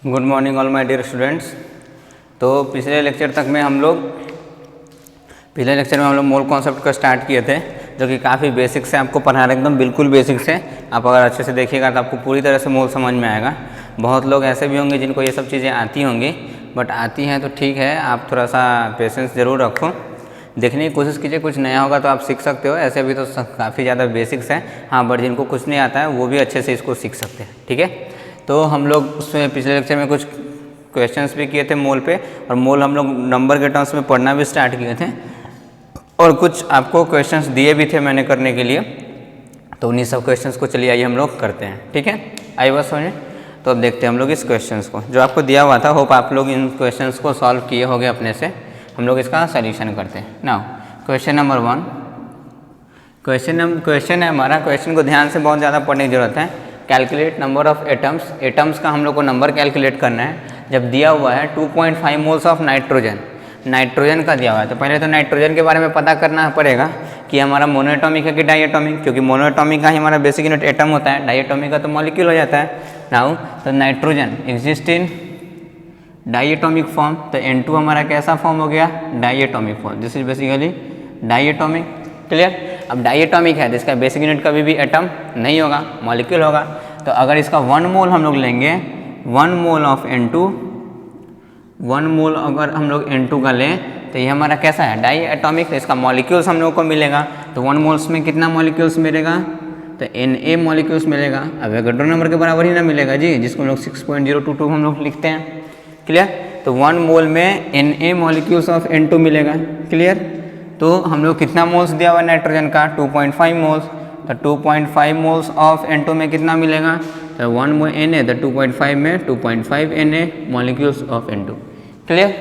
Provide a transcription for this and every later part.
Good morning all my dear students. तो पिछले lecture में हम लोग मोल कॉन्सेप्ट को स्टार्ट किए थे, जो कि काफ़ी बेसिक से आपको पढ़ा रहे, एकदम बिल्कुल बेसिक से। आप अगर अच्छे से देखिएगा तो आपको पूरी तरह से मोल समझ में आएगा। बहुत लोग ऐसे भी होंगे जिनको ये सब चीज़ें आती होंगी, बट आती हैं तो ठीक है, आप थोड़ा सा पेशेंस ज़रूर रखो, देखने की कोशिश कीजिए। कुछ नया होगा तो आप सीख सकते हो, ऐसे भी तो काफ़ी ज़्यादा बेसिक्स है। हाँ, बट जिनको कुछ नहीं आता है वो भी अच्छे से इसको सीख सकते हैं, ठीक है। तो हम लोग उसमें पिछले लेक्चर में कुछ क्वेश्चंस भी किए थे मोल पे, और मोल हम लोग नंबर के टर्म्स में पढ़ना भी स्टार्ट किए थे, और कुछ आपको क्वेश्चंस दिए भी थे मैंने करने के लिए। तो उन्हीं सब क्वेश्चंस को चलिए आइए हम लोग करते हैं, ठीक है। आई बात समझे। तो अब देखते हैं हम लोग इस क्वेश्चंस को जो आपको दिया हुआ था। होप आप लोग इन क्वेश्चंस को सॉल्व किए होंगे अपने से। हम लोग इसका सॉल्यूशन करते हैं। नाउ क्वेश्चन नंबर 1, क्वेश्चन है हमारा। क्वेश्चन को ध्यान से बहुत ज़्यादा पढ़ने की जरूरत है। Calculate number of atoms, atoms का हम लोग को नंबर कैलकुलेट करना है। जब दिया हुआ है 2.5 मोल्स ऑफ नाइट्रोजन, नाइट्रोजन का दिया हुआ है, तो पहले तो नाइट्रोजन के बारे में पता करना पड़ेगा कि हमारा मोनोएटॉमिक है कि डायएटॉमिक, क्योंकि मोनोएटॉमिक का ही हमारा बेसिक यूनिट एटम होता है, डायएटॉमिक का तो मॉलिक्यूल हो जाता है। नाउ तो nitrogen exist in diatomic form, तो N2 हमारा कैसा फॉर्म हो गया, diatomic form. This is basically diatomic, clear. अब डायएटॉमिक है तो इसका बेसिक यूनिट कभी भी एटम नहीं होगा, मॉलिक्यूल होगा। तो अगर इसका 1 मोल हम लोग लेंगे, 1 मोल ऑफ N2, 1 मोल अगर हम लोग N2 का लें तो ये हमारा कैसा है, डाई एटॉमिक। तो इसका मॉलिक्यूल्स हम लोग को मिलेगा, तो 1 मोल्स में कितना मॉलिक्यूल्स मिलेगा, तो Na मॉलिक्यूल्स मिलेगा। अब एवोगाड्रो नंबर के बराबर ही ना मिलेगा जी, जिसको हम लोग 6.022 हम लोग लिखते हैं, क्लियर। तो 1 मोल में Na मॉलिक्यूल्स ऑफ N2 मिलेगा, क्लियर। तो हम लोग कितना मोल्स दिया हुआ नाइट्रोजन का, 2.5 मोल्स। तो 2.5 मोल्स ऑफ N2 में कितना मिलेगा, तो 1 मोल Na, तो 2.5 में 2.5 Na molecules of N2, clear.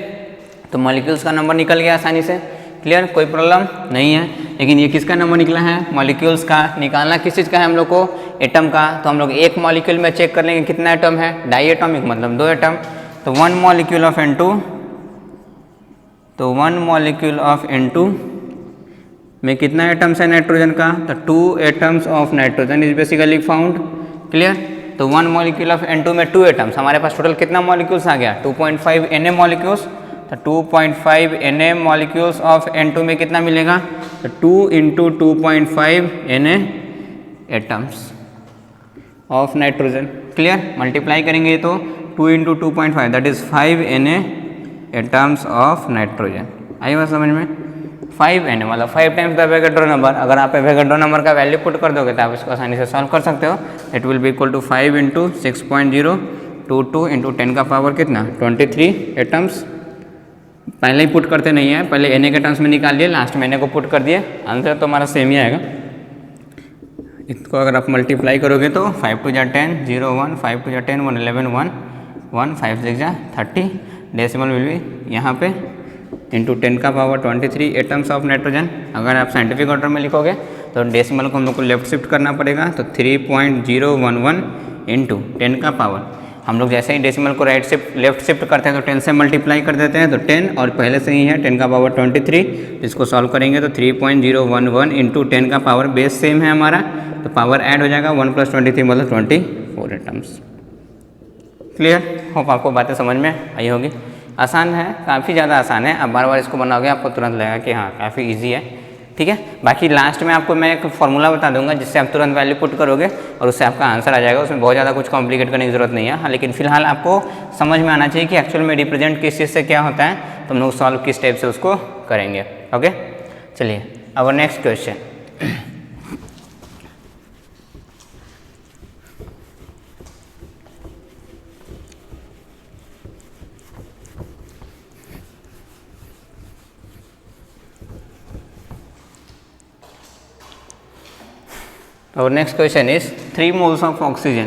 तो मॉलिक्यूल्स का नंबर निकल गया आसानी से, क्लियर, कोई प्रॉब्लम नहीं है। लेकिन ये किसका नंबर निकला है, मॉलिक्यूल्स का। निकालना किस चीज़ का है हम लोग को, एटम का। तो हम लोग एक मॉलिक्यूल में चेक कर लेंगे कितना एटम है, डायएटॉमिक मतलब 2 एटम। तो 1 मॉलिक्यूल ऑफ N2, तो 1 मॉलिक्यूल ऑफ N2 में कितना एटम्स है नाइट्रोजन का, तो 2 atoms of nitrogen is basically found, clear. तो 1 मॉलिक्यूल ऑफ N2 में 2 एटम्स, हमारे पास टोटल कितना मॉलिक्यूल्स आ गया, 2.5 Na मॉलिक्यूल्स। तो 2.5 Na मॉलिक्यूल्स ऑफ N2 में कितना मिलेगा, तो 2 × 2.5 Na atoms of nitrogen, clear. Multiply करेंगे तो 2 × 2.5 that is 5 Na atoms of nitrogen. आई बात समझ में, 5 Na मतलब 5 टाइम्स द एवोगाड्रो नंबर। अगर आप एवोगाड्रो नंबर का वैल्यू पुट कर दोगे तो आप इसको आसानी से सॉल्व कर सकते हो। It will be equal to 5 × 6.022 × 10 का पावर कितना, 23 एटम्स। पहले ही पुट करते नहीं है, पहले Na के टर्म्स में निकाल लिए, लास्ट में Na को पुट कर दिए, आंसर तो हमारा सेम ही आएगा। इसको अगर आप मल्टीप्लाई करोगे तो 5 × 10 0 1, 5 × 10 1 11 1 1, 5 6 30, डेसिमल विल बी यहाँ पे इंटू 10 का पावर 23 एटम्स ऑफ नाइट्रोजन। अगर आप साइंटिफिक ऑर्डर में लिखोगे तो डेसिमल को हम लोग को लेफ्ट शिफ्ट करना पड़ेगा, तो 3.011 इंटू 10 का पावर। हम लोग जैसे ही डेसिमल को लेफ्ट शिफ्ट करते हैं तो 10 से मल्टीप्लाई कर देते हैं, तो 10 और पहले से ही है 10 का पावर 23। इसको सॉल्व करेंगे तो 3.011 इंटू 10 का पावर, बेस सेम है हमारा, तो पावर ऐड हो जाएगा, 1 + 23 मतलब 24 एटम्स, क्लियर। होप आपको बातें समझ में आई होगी। आसान है, काफ़ी ज़्यादा आसान है। अब बार बार इसको बनाओगे आपको तुरंत लगेगा कि हाँ काफ़ी इजी है, ठीक है। बाकी लास्ट में आपको मैं एक फॉर्मूला बता दूंगा जिससे आप तुरंत वैल्यू पुट करोगे और उससे आपका आंसर आ जाएगा। उसमें बहुत ज़्यादा कुछ कॉम्प्लिकेट करने की जरूरत नहीं है। हाँ, लेकिन फिलहाल आपको समझ में आना चाहिए कि एक्चुअल में रिप्रेजेंट किस चीज़ से क्या होता है, तो हम लोग सॉल्व किस टाइप से उसको करेंगे। ओके, चलिए अब नेक्स्ट क्वेश्चन। और next question is 3 moles of oxygen.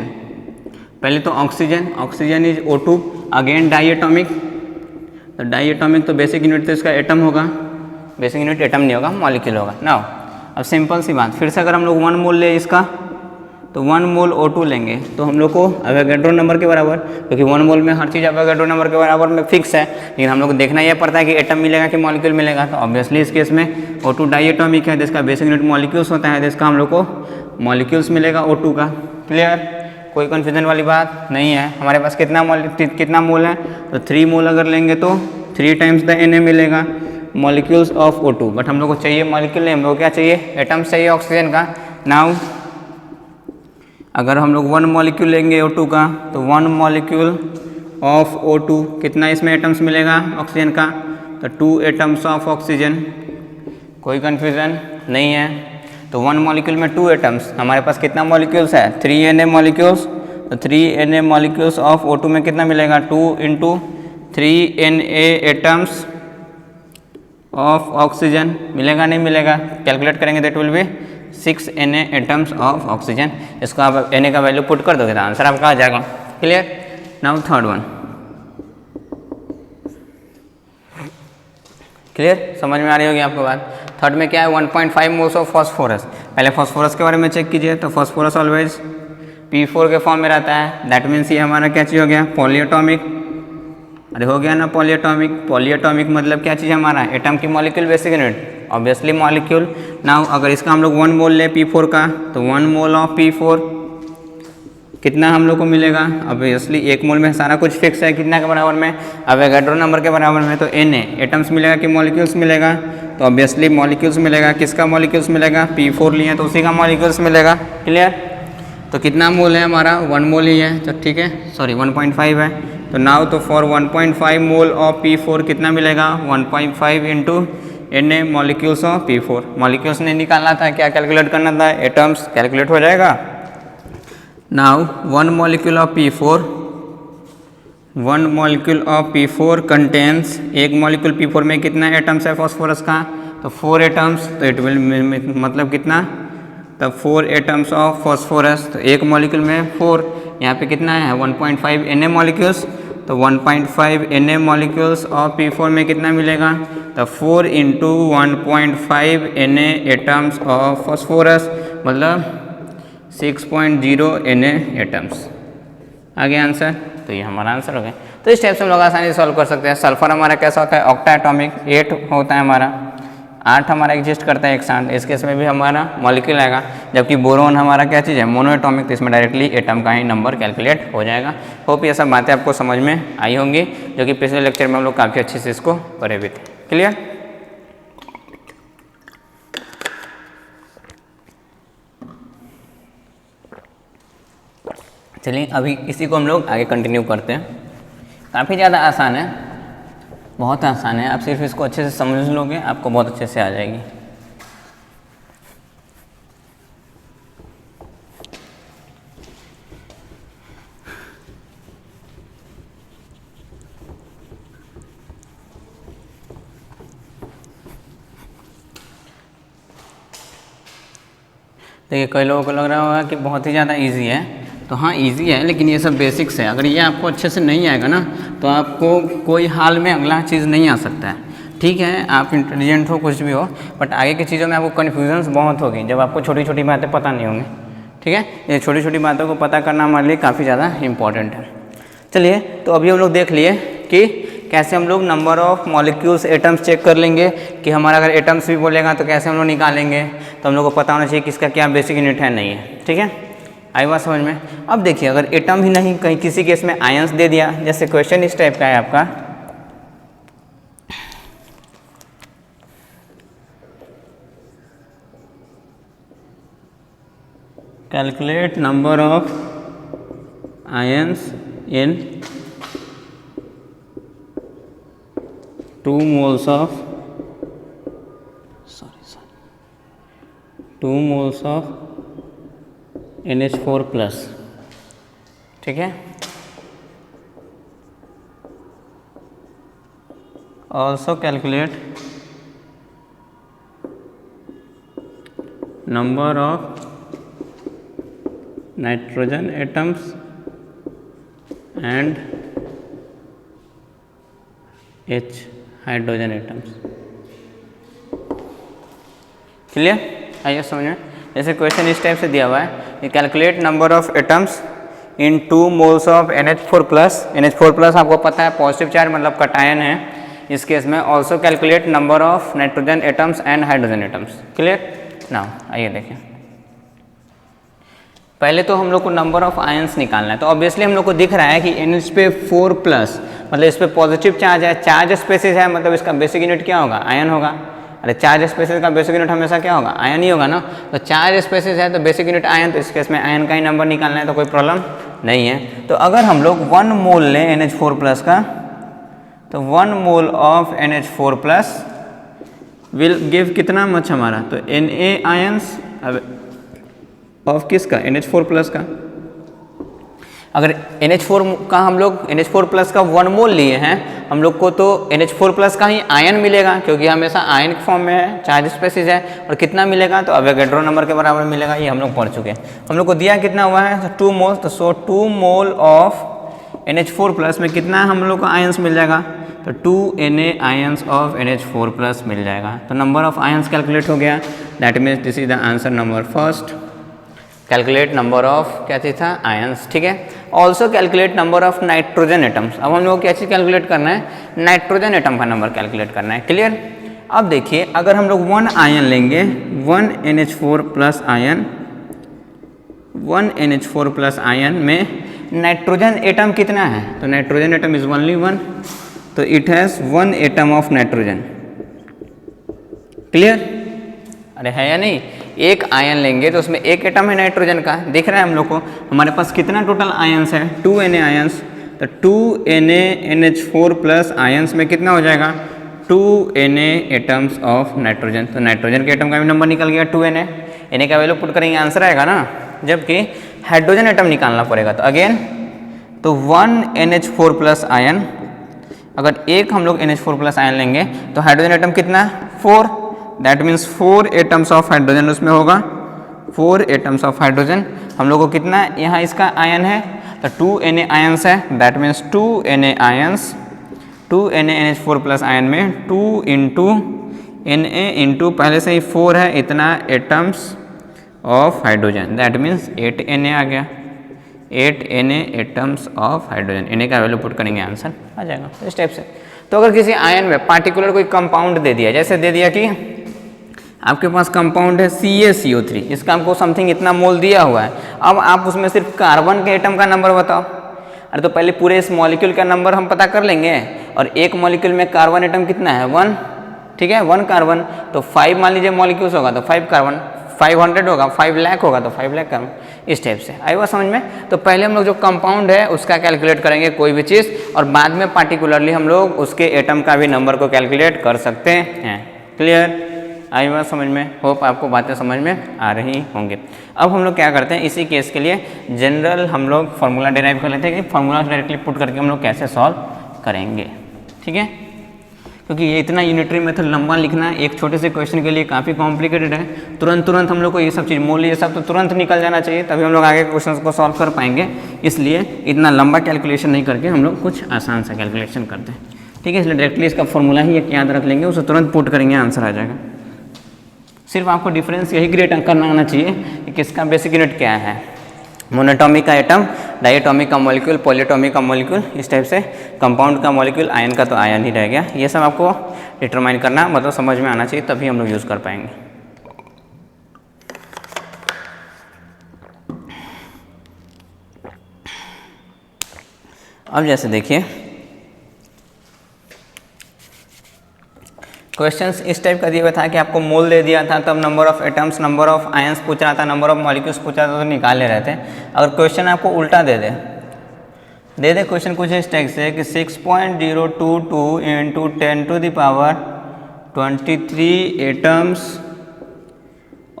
पहले तो ऑक्सीजन इज O2, अगेन डायएटॉमिक। तो डायएटॉमिक तो बेसिक यूनिट तो इसका एटम होगा, बेसिक यूनिट एटम नहीं होगा, मॉलिक्यूल होगा। नाउ अब सिंपल सी बात, फिर से अगर हम लोग 1 मोल ले इसका, तो 1 मोल O2 लेंगे तो हम लोग को एवोगाड्रो नंबर के बराबर, क्योंकि 1 मोल में हर चीज़ एवोगाड्रो नंबर के बराबर में फिक्स है, लेकिन हम लोग को देखना यह पड़ता है कि एटम मिलेगा कि मॉलिक्यूल मिलेगा। तो ऑब्वियसली इस केस में O2 डायएटॉमिक है, जिसका बेसिक यूनिट मॉलिक्यूल्स होता है, जिसका हम लोग को मॉलिक्यूल्स मिलेगा O2 का, क्लियर। कोई कन्फ्यूजन वाली बात नहीं है। हमारे पास कितना मोल है, तो 3 मोल अगर लेंगे तो 3 टाइम्स द Na मिलेगा मॉलिक्यूल्स ऑफ O2। बट हम लोग को चाहिए मॉलिक्यूल नहीं, हम लोग को क्या चाहिए, एटम्स चाहिए ऑक्सीजन का। नाउ अगर हम लोग 1 मॉलिक्यूल लेंगे O2 का, तो 1 मॉलिक्यूल ऑफ O2 कितना इसमें एटम्स मिलेगा ऑक्सीजन का, तो 2 एटम्स ऑफ ऑक्सीजन। कोई कन्फ्यूज़न नहीं है। तो 1 मॉलिक्यूल में 2 एटम्स, हमारे पास कितना मॉलिक्यूल्स है, 3 Na मॉलिक्यूल्स। तो 3 Na मॉलिक्यूल्स ऑफ O2 में कितना मिलेगा, 2 × 3 Na एटम्स ऑफ ऑक्सीजन मिलेगा, नहीं मिलेगा, कैलकुलेट करेंगे that will be 6 Na atoms of oxygen. इसको आप Na का वैल्यू पुट कर दोगे तो आंसर आपका आ जाएगा। Clear. Now third one, clear, समझ में आ रही होगी आपको बात। थर्ड में क्या है, 1.5 मोल्स ऑफ फॉस्फोरस। पहले फॉस्फोरस के बारे में चेक कीजिए। तो फॉस्फोरस ऑलवेज P4 के फॉर्म में रहता है। दैट मीन्स ये हमारा क्या चीज़ हो गया, पॉलीएटॉमिक। अरे हो गया ना पॉलीएटॉमिक। पॉलीएटॉमिक मतलब क्या चीज़ हमारा, एटम की molecule basic unit, obviously molecule. Now अगर इसका हम लोग 1 मोल ले P4 का, तो 1 मोल ऑफ P4 कितना हम लोग को मिलेगा, ऑब्वियसली 1 मोल में सारा कुछ फिक्स है, कितना के बराबर में, अवोगाड्रो नंबर के बराबर में। तो Na एटम्स मिलेगा कि मॉलिक्यूल्स मिलेगा, तो ऑब्वियसली मॉलिक्यूल्स मिलेगा। किसका मॉलिक्यूल्स मिलेगा, P4 लिए तो उसी का मॉलिक्यूल्स मिलेगा। क्लियर। तो कितना मोल है हमारा, 1 मोल ही है, तो ठीक है, सॉरी 1.5 है। तो नाउ तो फॉर 1.5 मोल ऑफ P4 कितना मिलेगा, 1.5 × Na molecules of P4। Molecules ने निकालना था, क्या कैलकुलेट करना था, एटम्स, कैलकुलेट हो जाएगा। Now 1 molecule of P4, 1 molecule of P4 contains, एक मॉलिक्यूल P4 में कितना एटम्स है फॉस्फोरस का, तो 4 एटम्स। तो इट विल मतलब कितना, तो 4 एटम्स ऑफ फॉस्फोरस। तो एक मॉलिक्यूल में 4, यहाँ पे कितना है 1.5 Na मॉलिक्यूल्स। तो 1.5 Na मॉलिक्यूल्स ऑफ P4 में कितना मिलेगा, तो 4 × 1.5 Na एटम्स ऑफ फॉस्फोरस, मतलब 6.0 Na एटम्स। आ गया आंसर। तो ये हमारा आंसर हो गया। तो इस टाइप से हम लोग आसानी से सॉल्व कर सकते हैं। सल्फर हमारा कैसा होता है, ऑक्टा एटॉमिक, 8 होता है हमारा, 8 हमारा एग्जिस्ट करता है एक साथ। इस केस में भी हमारा मॉलिक्यूल आएगा। जबकि बोरोन हमारा क्या चीज़ है, मोनो एटॉमिक, तो इसमें डायरेक्टली एटम का ही नंबर कैलकुलेट हो जाएगा। होप ये सब बातें आपको समझ में आई होंगी, जो कि पिछले लेक्चर में हम लोग काफ़ी अच्छे से इसको पढ़े भी थे। क्लियर। चलिए अभी इसी को हम लोग आगे कंटिन्यू करते हैं। काफ़ी ज़्यादा आसान है, बहुत आसान है। आप सिर्फ इसको अच्छे से समझ लोगे, आपको बहुत अच्छे से आ जाएगी। देखिए कई लोगों को लग रहा होगा कि बहुत ही ज़्यादा इजी है, तो हाँ इजी है, लेकिन ये सब बेसिक्स है। अगर ये आपको अच्छे से नहीं आएगा ना, तो आपको कोई हाल में अगला चीज़ नहीं आ सकता है। ठीक है, आप इंटेलिजेंट हो, कुछ भी हो, बट आगे की चीज़ों में आपको कन्फ्यूजन्स बहुत होगी जब आपको छोटी छोटी बातें पता नहीं होंगी। ठीक है, ये छोटी छोटी बातों को पता करना हमारे लिए काफ़ी ज़्यादा इंपॉर्टेंट है। चलिए, तो अभी हम लोग देख लिए कि कैसे हम लोग number of molecules atoms check कर लेंगे, कि हमारा अगर एटम्स भी बोलेगा तो कैसे हम लोग निकालेंगे। तो हम लोग को पता होना चाहिए किसका क्या बेसिक यूनिट है, नहीं है। ठीक है, आई बात समझ में। अब देखिए, अगर एटम ही नहीं, कहीं किसी केस में आयंस दे दिया, जैसे क्वेश्चन इस टाइप का है आपका, calculate number of ions in 2 moles of 2 moles of NH4 plus। ठीक है, also calculate number of nitrogen atoms and H hydrogen atoms. Clear, आइए समझ में। जैसे क्वेश्चन इस टाइप से दिया हुआ है कि calculate number of atoms in 2 moles of NH4 plus. NH4 plus आपको पता है पॉजिटिव चार्ज मतलब कटायन है इस केस में। Also calculate number of nitrogen atoms and hydrogen atoms. Clear. Now आइए देखें, पहले तो हम लोग को नंबर ऑफ आयंस निकालना है, तो ऑब्वियसली हम लोग को दिख रहा है कि NH पे 4+ मतलब इस पे पॉजिटिव चार्ज है, चार्ज स्पेसिस है, मतलब इसका बेसिक यूनिट क्या होगा, आयन होगा। अरे चार्ज स्पेसिस का बेसिक यूनिट हमेशा क्या होगा, आयन ही होगा ना। तो चार्ज स्पेसिस है तो बेसिक यूनिट आयन, तो इस केस में आयन का ही नंबर निकालना है, तो कोई प्रॉब्लम नहीं है। तो अगर हम लोग 1 मोल लें NH4+ का, तो 1 mole of NH4+ will give कितना मच हमारा, तो Na आयंस ऑफ किसका, NH4+ का। अगर NH4 का हम लोग NH4+ का 1 मोल लिए हैं हम लोग को, तो NH4+ का ही आयन मिलेगा, क्योंकि हमेशा आयन के फॉर्म में है, चार्ज स्पेसिस है, और कितना मिलेगा, तो अवोगाड्रो नंबर के बराबर मिलेगा। ये हम लोग पढ़ चुके हैं। हम लोग को दिया कितना हुआ है, तो 2 मोल, तो सो 2 मोल ऑफ NH4+ में कितना हम लोग को आयंस मिल जाएगा, तो 2Na आयंस ऑफ NH4+ मिल जाएगा। तो नंबर ऑफ आयंस कैलकुलेट हो गया। That means this is the answer number first. Calculate number of क्या चीज़ था, आयंस, ठीक है। Also calculate number of nitrogen atoms. अब हम लोग क्या चीज़ कैलकुलेट करना है, नाइट्रोजन एटम का नंबर कैलकुलेट करना है। क्लियर। अब देखिए अगर हम लोग 1 आयन लेंगे, 1 NH4+ आयन, 1 NH4+ आयन में नाइट्रोजन एटम कितना है, तो नाइट्रोजन एटम इज ओनली 1, तो it has 1 atom of nitrogen. Clear. अरे है या नहीं, एक आयन लेंगे तो उसमें एक एटम है नाइट्रोजन का, दिख रहा है हम लोग को। हमारे पास कितना टोटल आयंस है, 2Na आयंस, तो 2Na NH4+ आयंस में कितना हो जाएगा, 2Na एटम्स ऑफ नाइट्रोजन। तो नाइट्रोजन के एटम का भी नंबर निकल गया 2Na। Na का वैल्यू पुट करेंगे, आंसर आएगा ना। जबकि हाइड्रोजन एटम निकालना पड़ेगा, तो अगेन तो 1 NH4+ आयन, अगर एक हम लोग NH4+ आयन लेंगे तो हाइड्रोजन एटम कितना, 4, that means 4 atoms of hydrogen उसमें होगा, 4 एटम्स ऑफ हाइड्रोजन। हम लोग को कितना यहाँ इसका आयन है, तो 2Na आयंस है, that means 2Na ions, 2Na NH4+ ion में 2 इंटू Na इंटू पहले से ही 4 है इतना atoms of hydrogen, that means 8Na आ गया, 8Na atoms of hydrogen. Na का वैल्यू पुट करेंगे, आंसर आ जाएगा इस टाइप से। तो अगर किसी आयन में पार्टिकुलर कोई कंपाउंड दे दिया, जैसे दे दिया कि आपके पास कंपाउंड है CaCO3, इसका आपको समथिंग इतना मोल दिया हुआ है, अब आप उसमें सिर्फ कार्बन के एटम का नंबर बताओ। अरे तो पहले पूरे इस मॉलिक्यूल का नंबर हम पता कर लेंगे, और एक मॉलिक्यूल में कार्बन एटम कितना है, 1, ठीक है, 1 कार्बन, तो 5 मान लीजिए मॉलिक्यूल्स होगा तो 5 कार्बन, 500 होगा, 5 लाख होगा तो 5 लाख कार्बन, इस टाइप से। आई बात समझ में। तो पहले हम लोग जो कंपाउंड है उसका कैलकुलेट करेंगे कोई भी चीज़, और बाद में पार्टिकुलरली हम लोग उसके एटम का भी नंबर को कैलकुलेट कर सकते हैं। क्लियर। आई बात समझ में, होप आपको बातें समझ में आ रही होंगे। अब हम लोग क्या करते हैं, इसी केस के लिए जनरल हम लोग फार्मूला डिराइव कर लेते हैं कि फार्मूला डायरेक्टली पुट करके हम लोग कैसे सॉल्व करेंगे, ठीक है। क्योंकि ये इतना यूनिटरी मेथड लंबा लिखना एक छोटे से क्वेश्चन के लिए काफ़ी कॉम्प्लिकेटेड है। तुरंत हम लोग को ये सब चीज़ मोल ये सब तो तुरंत निकल जाना चाहिए, तभी हम लोग आगे क्वेश्चन को सॉल्व कर पाएंगे। इसलिए इतना लंबा कैलकुलेशन नहीं करके हम लोग कुछ आसान सा कैलकुलेशन करते हैं, ठीक है। इसलिए डायरेक्टली इसका फॉर्मूला ही एक याद रख लेंगे, उसे तुरंत पुट करेंगे, आंसर आ जाएगा। सिर्फ आपको डिफरेंस यही क्रिएट करना आना चाहिए कि किसका बेसिक यूनिट क्या है, मोनोटॉमिक का एटम, डायटोमिक का मॉलिक्यूल, पॉलीटॉमिक का मॉलिक्यूल, इस टाइप से। कंपाउंड का मॉलिक्यूल, आयन का तो आयन ही रह गया। ये सब आपको डिटरमाइन करना मतलब समझ में आना चाहिए, तभी हम लोग यूज़ कर पाएंगे। अब जैसे देखिए क्वेश्चंस इस टाइप का दिया हुआ था कि आपको मोल दे दिया था, तब number of atoms, number of ions पूछ रहा था, नंबर ऑफ मॉलिक्यूल्स पूछ रहा था, तो निकाल ले रहे थे। अगर क्वेश्चन आपको उल्टा दे दे क्वेश्चन कुछ इस टाइप से कि 6.022 into 10⁻23 atoms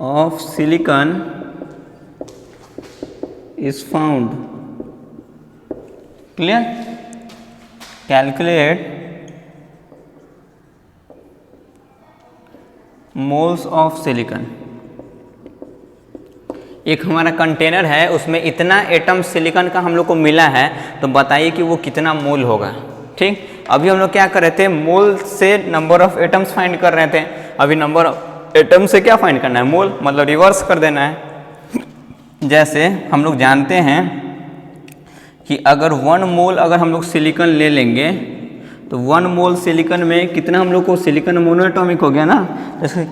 of silicon is found. Clear. Calculate moles of silicon. एक हमारा कंटेनर है, उसमें इतना एटम सिलिकॉन का हम लोग को मिला है, तो बताइए कि वो कितना मोल होगा। ठीक, अभी हम लोग क्या कर रहे थे, मोल से नंबर ऑफ एटम्स फाइंड कर रहे थे। अभी नंबर ऑफ एटम से क्या फाइंड करना है, मोल, मतलब रिवर्स कर देना है। जैसे हम लोग जानते हैं कि अगर 1 मोल अगर हम लोग सिलिकॉन ले लेंगे तो 1 मोल सिलिकॉन में कितना हम लोग को, सिलिकॉन मोनोएटॉमिक हो गया ना, जैसे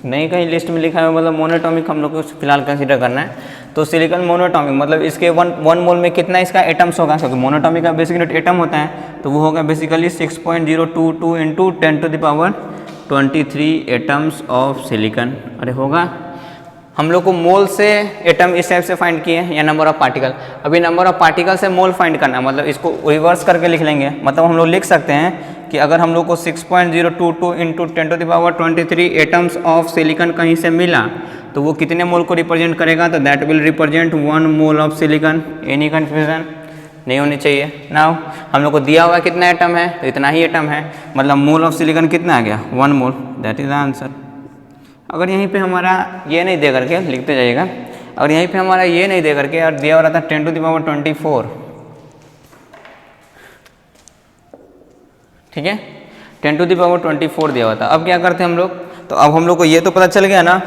नहीं कहीं लिस्ट में लिखा है, मतलब मोनोटॉमिक हम लोग को फिलहाल कंसीडर करना है। तो सिलिकॉन मोनोटॉमिक मतलब इसके वन मोल में कितना इसका एटम्स होगा, क्योंकि मोनोटॉमिक का बेसिक यूनिट एटम होता है, तो वो होगा basically 6.022 into 10⁻23 atoms of silicon. अरे होगा, हम लोग को मोल से एटम इस टाइप से फाइंड किए या नंबर ऑफ पार्टिकल। अभी नंबर ऑफ पार्टिकल से मोल फाइंड करना है, मतलब इसको रिवर्स करके लिख लेंगे। मतलब हम लोग लिख सकते हैं कि अगर हम लोग को 6.022 इंटू 10⁻23 एटम्स ऑफ सिलिकॉन कहीं से मिला तो वो कितने मोल को रिप्रेजेंट करेगा, तो that will represent 1 mole of silicon. Any confusion नहीं होनी चाहिए। नाउ हम लोग को दिया हुआ कितना एटम है, तो इतना ही एटम है, मतलब मोल ऑफ सिलिकॉन कितना आ गया, 1 मोल, दैट इज द आंसर। अगर यहीं पे हमारा ये नहीं दे करके लिखते जाइएगा, और यहीं पे हमारा ये नहीं दे करके और दिया हो रहा था 10⁻24, ठीक है, 10⁻24 दिया हुआ था। अब क्या करते हैं हम लोग, तो अब हम लोग को ये तो पता चल गया ना,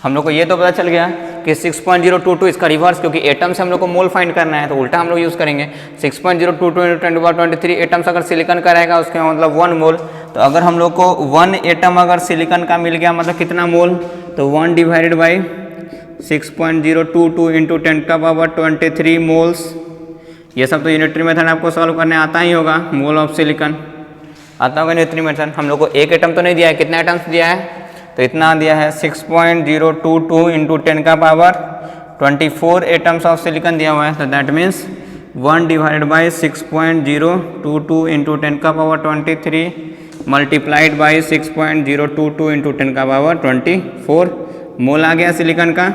हम लोग को ये तो पता चल गया कि 6.022 इसका रिवर्स, क्योंकि एटम से हम लोग को मोल फाइंड करना है तो उल्टा हम लोग यूज़ करेंगे। 6.022 इंटू 10⁻23 एटम्स अगर सिलिकॉन का रहेगा उसके मतलब 1 मोल। तो अगर हम लोग को 1 एटम अगर सिलिकॉन का मिल गया मतलब कितना मोल, तो 1 डिवाइडेड बाई 6.022 इंटू 10⁻23 मोल्स। ये सब तो यूनिटरी मेथड आपको सॉल्व करने आता ही होगा। मोल ऑफ सिलिकॉन आता होगा यूनिटरी मेथड। हम लोग को एक एटम तो नहीं दिया है, कितना एटम्स दिया है, तो इतना दिया है 6.022 इंटू 10⁻24 एटम्स ऑफ सिलिकॉन दिया हुआ है। तो that means 1 divided by 6.022 into 10⁻23 multiplied by 6.022 into 10⁻24 मोल आ गया सिलिकॉन का।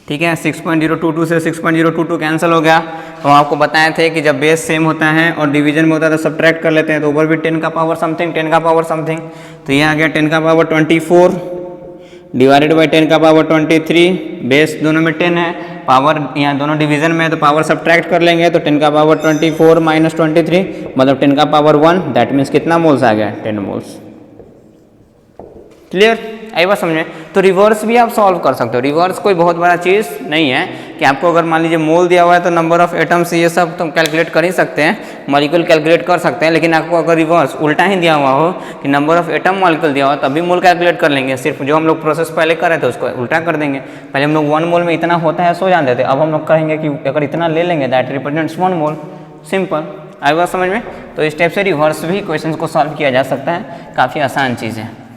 ठीक है, 6.022 से 6.022 कैंसिल हो गया। तो आपको बताए थे कि जब बेस सेम होता है और डिवीजन में होता है तो सब्ट्रैक्ट कर लेते हैं, तो ऊपर भी 10 का पावर समथिंग 10 का पावर समथिंग, तो ये आ गया 10 का पावर 24 डिवाइडेड बाई 10 का पावर 23। बेस दोनों में 10 है, पावर यहाँ दोनों डिवीजन में है तो पावर सब्ट्रैक्ट कर लेंगे, तो 10 का पावर 24 माइनस 23 मतलब 10 का पावर 1, दैट मीन्स कितना मोल्स आ गया, 10 मोल्स। क्लियर, आई बात समझे। तो रिवर्स भी आप सॉल्व कर सकते हो। रिवर्स कोई बहुत बड़ा चीज़ नहीं है कि आपको अगर मान लीजिए मोल दिया हुआ है तो नंबर ऑफ एटम्स ये सब तो कैलकुलेट कर ही सकते हैं, मॉलिक्यूल कैलकुलेट कर सकते हैं, लेकिन आपको अगर रिवर्स उल्टा ही दिया हुआ हो कि नंबर ऑफ एटम मॉलिक्यूल दिया हुआ तब भी मोल कैलकुलेट कर लेंगे। सिर्फ जो हम लोग प्रोसेस पहले कर रहे थे उसको उल्टा कर देंगे। पहले हम लोग 1 मोल में इतना होता है सो जानते थे, अब हम लोग कहेंगे कि अगर इतना ले लेंगे दैट रिप्रेजेंट्स 1 मोल। सिंपल, आई बात समझ में। तो इस टाइप से रिवर्स भी क्वेश्चन को सॉल्व किया जा सकता है, काफ़ी आसान चीज़ है।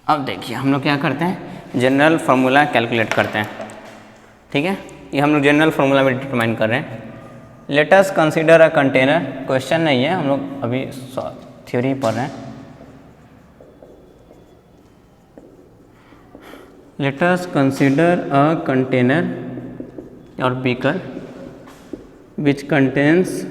अब देखिए हम लोग क्या करते हैं, जनरल फार्मूला कैलकुलेट करते हैं। ठीक है, ये हम लोग जनरल फार्मूला में डिटरमाइन कर रहे हैं। Let us consider a container, question नहीं है, हम लोग अभी थ्योरी पढ़ रहे हैं। Let us consider a container or beaker which contains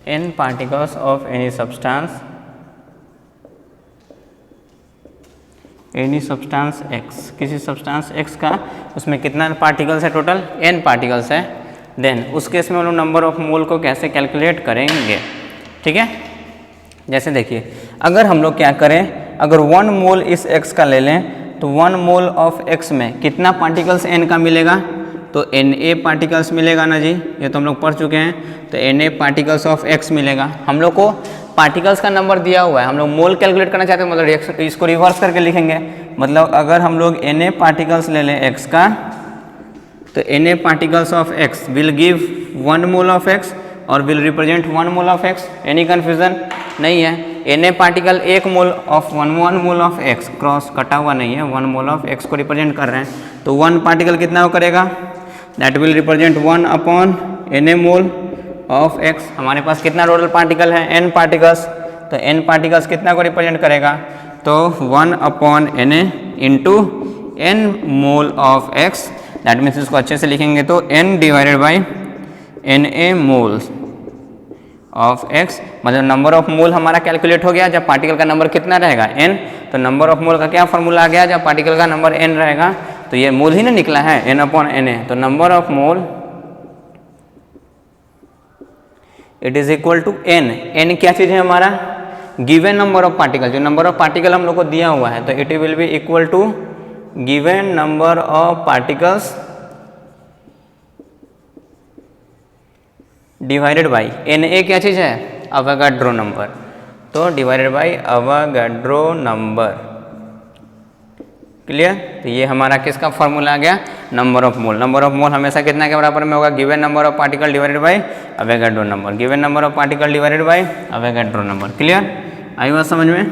n particles of any substance x, किसी सब्सटेंस x का उसमें कितना पार्टिकल्स है, टोटल n पार्टिकल्स है। देन उस केस में हम लोग नंबर ऑफ मोल को कैसे कैलकुलेट करेंगे। ठीक है, जैसे देखिए अगर हम लोग क्या करें, अगर 1 मोल इस x का ले लें तो 1 मोल ऑफ x में कितना पार्टिकल्स n का मिलेगा, तो Na पार्टिकल्स मिलेगा ना जी, ये तो हम लोग पढ़ चुके हैं। तो Na पार्टिकल्स ऑफ x मिलेगा। हम लोग को पार्टिकल्स का नंबर दिया हुआ है, हम लोग मोल कैलकुलेट करना चाहते हैं, मतलब इसको रिवर्स करके लिखेंगे। मतलब अगर हम लोग Na पार्टिकल्स ले लें x का, तो Na particles of x will give 1 mole of x और will represent 1 mole of x। Any confusion नहीं है। Na particle 1 mole of 1 mole of x, cross कटा हुआ नहीं है, 1 मोल ऑफ x को रिप्रेजेंट कर रहे हैं। तो 1 पार्टिकल कितना वो करेगा, that will represent 1 upon Na mole of x। हमारे पास कितना टोटल पार्टिकल है, n पार्टिकल्स, तो n पार्टिकल्स कितना को रिप्रेजेंट करेगा, तो 1 upon Na into n mole of x। That means इसको अच्छे से लिखेंगे तो n divided by Na moles of x, मतलब नंबर ऑफ मोल हमारा कैलकुलेट हो गया जब पार्टिकल का नंबर कितना रहेगा n। तो नंबर ऑफ मोल का क्या फॉर्मूला आ गया, जब पार्टिकल का नंबर n रहेगा तो ये मोल ही ना निकला है n/Na, तो number of mole it is equal to n क्या चीज़ है हमारा, गिवन नंबर ऑफ पार्टिकल, जो नंबर ऑफ पार्टिकल हम लोग को दिया हुआ है, तो it will be equal to given number of particles divided by Na क्या चीज़ है, अवोगाड्रो नंबर, तो divided by Avogadro number. Clear, तो ये हमारा किसका फॉर्मूला आ गया, number of mole. Number of mole हमेशा कितना के बराबर में होगा, given number of particle divided by Avogadro number, given number of particle divided by Avogadro number. Clear, आई बात समझ में।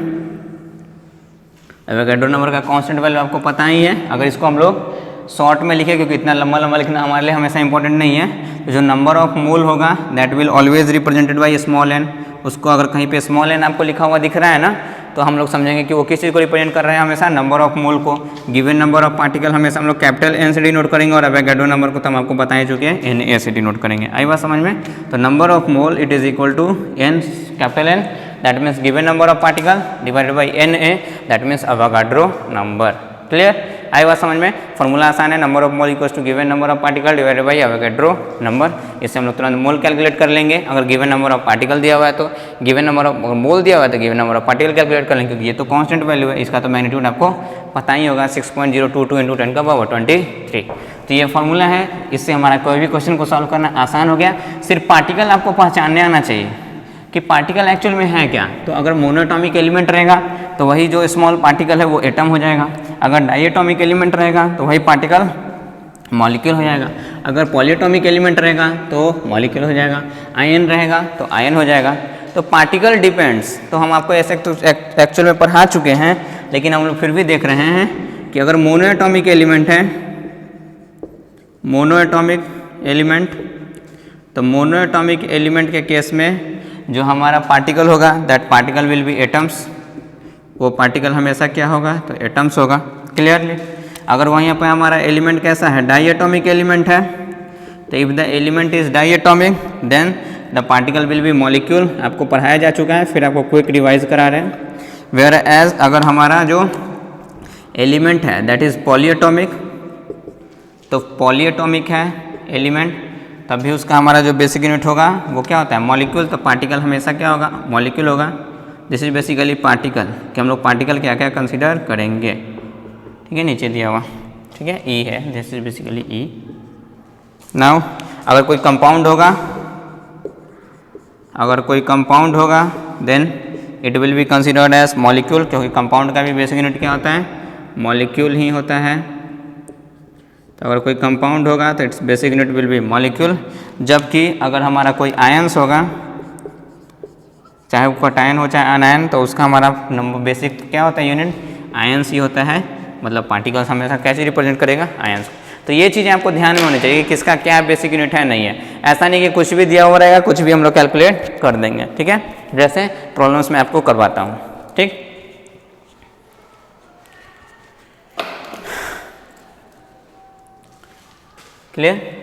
अवोगाड्रो नंबर का कांस्टेंट वैल्यू आपको पता ही है, अगर इसको हम लोग शॉर्ट में लिखे, क्योंकि इतना लंबा लंबा लिखना हमारे लिए हमेशा इंपॉर्टेंट नहीं है, तो जो नंबर ऑफ मोल होगा that will always represented by small n, उसको अगर कहीं पे स्मॉल n आपको लिखा हुआ दिख रहा है ना, तो हम लोग समझेंगे कि वो किस चीज़ को रिप्रेजेंट कर रहे हैं, हमेशा नंबर ऑफ मोल को। गिवन नंबर ऑफ पार्टिकल हमेशा हम लोग कैपिटल N से डिनोट करेंगे, और अवोगाड्रो नंबर को तो हम आपको बता ही चुके हैं Na से डिनोट करेंगे। आई बात समझ में। तो number of mole it is equal to n capital N, that means given number of particle divided by Na, that means Avogadro number. Clear, आई बात समझ में। फॉर्मूला आसान है, number of mole equals to given number of particle divided by Avogadro number. इससे हम लोग तुरंत मोल कैलकुलेट कर लेंगे। अगर गिवन नंबर ऑफ पार्टिकल दिया हुआ है तो गिवन नंबर ऑफ मोल दिया हुआ है तो given number of particle calculate कर लेंगे, क्योंकि ये तो कांस्टेंट वैल्यू है, इसका तो मैग्नीट्यूड आपको पता ही होगा 6.022 × 10⁻23। तो ये फॉर्मूला है, इससे हमारा कोई भी क्वेश्चन को सॉल्व करना आसान हो गया। सिर्फ पार्टिकल आपको पहचानने आना चाहिए कि पार्टिकल एक्चुअल में है क्या। तो अगर मोनोएटॉमिक एलिमेंट रहेगा तो वही जो स्मॉल पार्टिकल है वो एटम हो जाएगा, अगर डायएटॉमिक एलिमेंट रहेगा तो वही पार्टिकल मॉलिक्यूल हो जाएगा, अगर पॉलीएटॉमिक एलिमेंट रहेगा तो मॉलिक्यूल हो जाएगा, आयन रहेगा तो आयन हो जाएगा। तो पार्टिकल डिपेंड्स तो हम आपको ऐसे तो एक्चुअल में पढ़ा चुके हैं, लेकिन हम लोग फिर भी देख रहे हैं कि अगर मोनोएटॉमिक एलिमेंट है, मोनोएटॉमिक एलिमेंट, तो मोनोएटॉमिक एलिमेंट के केस में जो हमारा पार्टिकल होगा that particle will B atoms, वो पार्टिकल हमेशा क्या होगा, तो एटम्स होगा। क्लियरली, अगर वहीं पर हमारा एलिमेंट कैसा है, डायएटॉमिक एलिमेंट है, तो if the element is diatomic then the particle will be molecule. आपको पढ़ाया जा चुका है, फिर आपको क्विक रिवाइज करा रहे हैं। वेयर एज अगर हमारा जो एलिमेंट है दैट इज पॉलीएटॉमिक, तो पॉलीएटॉमिक है एलिमेंट, तभी उसका हमारा जो बेसिक यूनिट होगा वो क्या होता है, मॉलिक्यूल। तो पार्टिकल हमेशा क्या होगा, मॉलिक्यूल होगा। दिस इज बेसिकली पार्टिकल, कि हम लोग पार्टिकल क्या क्या कंसिडर करेंगे। ठीक है, नीचे दिया हुआ, ठीक है, ई है, this is basically E. Now अगर कोई कंपाउंड होगा, अगर कोई कंपाउंड होगा then it will be considered as molecule, क्योंकि कंपाउंड का भी बेसिक यूनिट क्या होता है, मॉलिक्यूल ही होता है। तो अगर कोई कंपाउंड होगा तो it's basic unit will be molecule. जबकि अगर हमारा कोई आयंस होगा, चाहे वो कटायन हो चाहे अनायन, तो उसका हमारा नंबर बेसिक क्या होता है, यूनिट आयंस ही होता है। मतलब पार्टिकल्स हमेशा कैसे रिप्रेजेंट करेगा, आयंस। तो ये चीज़ें आपको ध्यान में होनी चाहिए कि किसका क्या बेसिक यूनिट है, नहीं है। ऐसा नहीं कि कुछ भी दिया हुआ रहेगा, कुछ भी हम लोग कैलकुलेट कर देंगे। ठीक है, जैसे प्रॉब्लम्स में आपको करवाता हूँ। ठीक, क्लियर।